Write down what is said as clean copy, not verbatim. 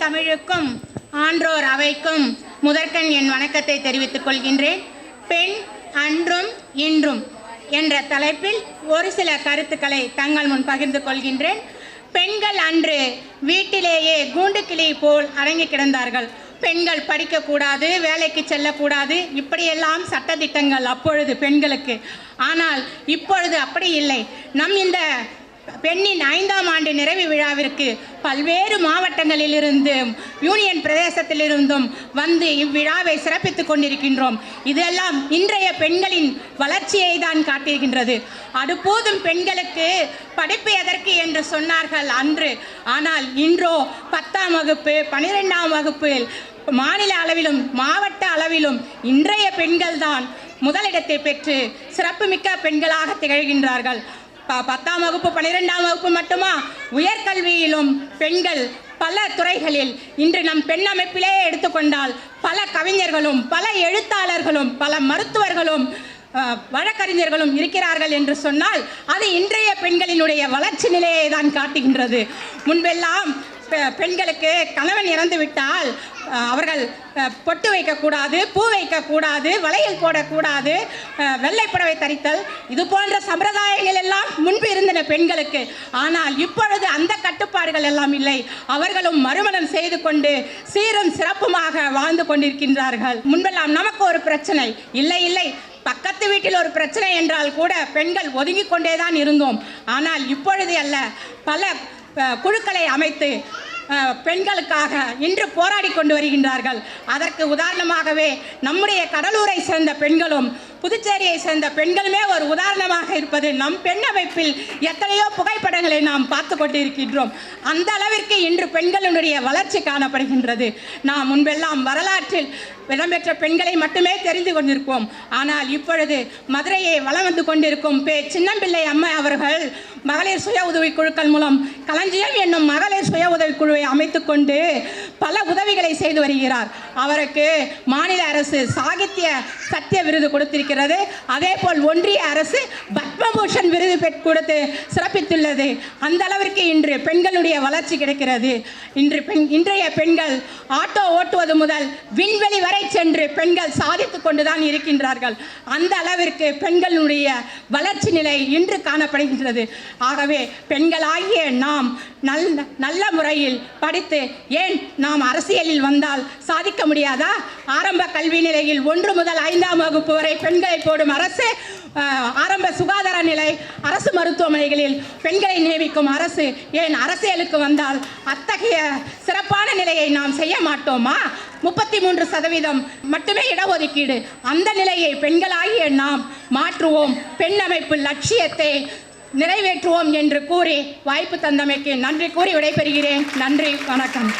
தமிழுக்கும் ஆன்றோர் அவைக்கும் முதற்கண் என் வணக்கத்தை தெரிவித்துக் கொள்கின்றேன். பெண் அன்றும் இன்றும் என்ற தலைப்பில் ஒரு சில கருத்துக்களை தங்கள் முன் பகிர்ந்து கொள்கின்றேன். பெண்கள் அன்று வீட்டிலேயே கூண்டு கிளி போல் அடங்கி கிடந்தார்கள். பெண்கள் படிக்கக்கூடாது, வேலைக்கு செல்லக்கூடாது, இப்படியெல்லாம் சட்டத்திட்டங்கள் அப்பொழுது பெண்களுக்கு. ஆனால் இப்பொழுது அப்படி இல்லை. நம் இந்த பெண்ணின் 5ஆம் ஆண்டு நிறைவு விழாவிற்கு பல்வேறு மாவட்டங்களிலிருந்தும் யூனியன் பிரதேசத்திலிருந்தும் வந்து இவ்விழாவை சிறப்பித்துக் கொண்டிருக்கின்றோம். இதெல்லாம் இன்றைய பெண்களின் வளர்ச்சியை தான் காட்டுகின்றது. அடுப்போதும் பெண்களுக்கு படிப்பு எதற்கு என்று சொன்னார்கள் அன்று. ஆனால் இன்றோ 10ஆம் வகுப்பு 12ஆம் வகுப்பில் மாநில அளவிலும் மாவட்ட அளவிலும் இன்றைய பெண்கள் தான் முதலிடத்தை பெற்று சிறப்புமிக்க பெண்களாக திகழ்கின்றார்கள். 10ஆம் வகுப்பு 12ஆம் வகுப்பு மட்டுமா, உயர்கல்வியிலும் பெண்கள் பல துறைகளில் இன்று நம் பெண் அமைப்பிலே எடுத்துக்கொண்டால் பல கவிஞர்களும் பல எழுத்தாளர்களும் பல மருத்துவர்களும் வழக்கறிஞர்களும் இருக்கிறார்கள் என்று சொன்னால் அது இன்றைய பெண்களினுடைய வளர்ச்சி நிலையை தான் காட்டுகின்றது. முன்பெல்லாம் பெண்களுக்கு கணவன் இறந்து விட்டால் அவர்கள் பொட்டு வைக்கக்கூடாது, பூ வைக்கக்கூடாது, வளையல் போடக்கூடாது, வெள்ளைப்புடவை தரித்தல், இது போன்ற சம்பிரதாயங்கள் எல்லாம் முன்பு இருந்தன பெண்களுக்கு. ஆனால் இப்பொழுது அந்த கட்டுப்பாடுகள் எல்லாம் இல்லை. அவர்களும் மறுமணம் செய்து கொண்டு சீரும் சிறப்புமாக வாழ்ந்து கொண்டிருக்கின்றார்கள். முன்பெல்லாம் நமக்கு ஒரு பிரச்சனை இல்லை பக்கத்து வீட்டில் ஒரு பிரச்சனை என்றால் கூட பெண்கள் ஒதுங்கி கொண்டே தான் இருந்தோம். ஆனால் இப்பொழுது அல்ல, பல குழுக்களை அமைத்து பெண்களுக்காக இன்று போராடி கொண்டு வருகின்றார்கள். அதற்கு உதாரணமாகவே நம்முடைய கடலூரை சேர்ந்த பெண்களும் புதுச்சேரியை சேர்ந்த பெண்களுமே ஒரு உதாரணமாக இருப்பது நம் பெண் அமைப்பில் எத்தனையோ புகைப்படங்களை நாம் பார்த்து கொண்டிருக்கின்றோம். அந்த அளவிற்கு இன்று பெண்களுடைய வளர்ச்சி காணப்படுகின்றது. நாம் முன்பெல்லாம் வரலாற்றில் இடம்பெற்ற பெண்களை மட்டுமே தெரிந்து கொண்டிருப்போம். ஆனால் இப்பொழுது மதுரையை வலம் வந்து கொண்டிருக்கும் சின்னம்பிள்ளை அம்மா அவர்கள் மகளிர் சுய உதவி குழுக்கள் மூலம் களஞ்சியம் என்னும் மகளிர் சுய உதவி குழுவை அமைத்துக் கொண்டு பல உதவிகளை செய்து வருகிறார். அவருக்கு மாநில அரசு சாகித்ய சத்திய விருது கொடுத்திருக்கிறது. அதே போல் ஒன்றிய அரசு பத்மபூஷன் விருது கொடுத்து சிறப்பித்துள்ளது. அந்த அளவிற்கு இன்று பெண்களுடைய வளர்ச்சி கிடைக்கிறது. இன்றைய பெண்கள் ஆட்டோ ஓட்டுவது முதல் விண்வெளி வரை சென்று பெண்கள் சாதித்துக் கொண்டுதான் இருக்கின்றார்கள். அந்த அளவிற்கு பெண்களுடைய வளர்ச்சி நிலை இன்று காணப்படுகின்றது. ஆகவே பெண்களாகிய நாம் நல்ல முறையில் படித்து ஏன் நாம் அரசியலில் வந்தால் சாதிக்க முடியாதா? ஆரம்ப கல்வி நிலையில் 1 முதல் 5ஆம் வகுப்பு வரை பெண்களை போடும் அரசு, ஆரம்ப சுகாதார நிலை அரசு மருத்துவமனைகளில் பெண்களை நியமிக்கும் அரசு ஏன் அரசியலுக்கு வந்தால் அத்தகைய சிறப்பான நிலையை நாம் செய்ய மாட்டோமா? 33% மட்டுமே இடஒதுக்கீடு. அந்த நிலையை பெண்களாகிய நாம் மாற்றுவோம், பெண் அமைப்பு லட்சியத்தை நிறைவேற்றுவோம் என்று கூறி வாய்ப்பு தந்தமைக்கு நன்றி கூறி விடைபெறுகிறேன். நன்றி, வணக்கம்.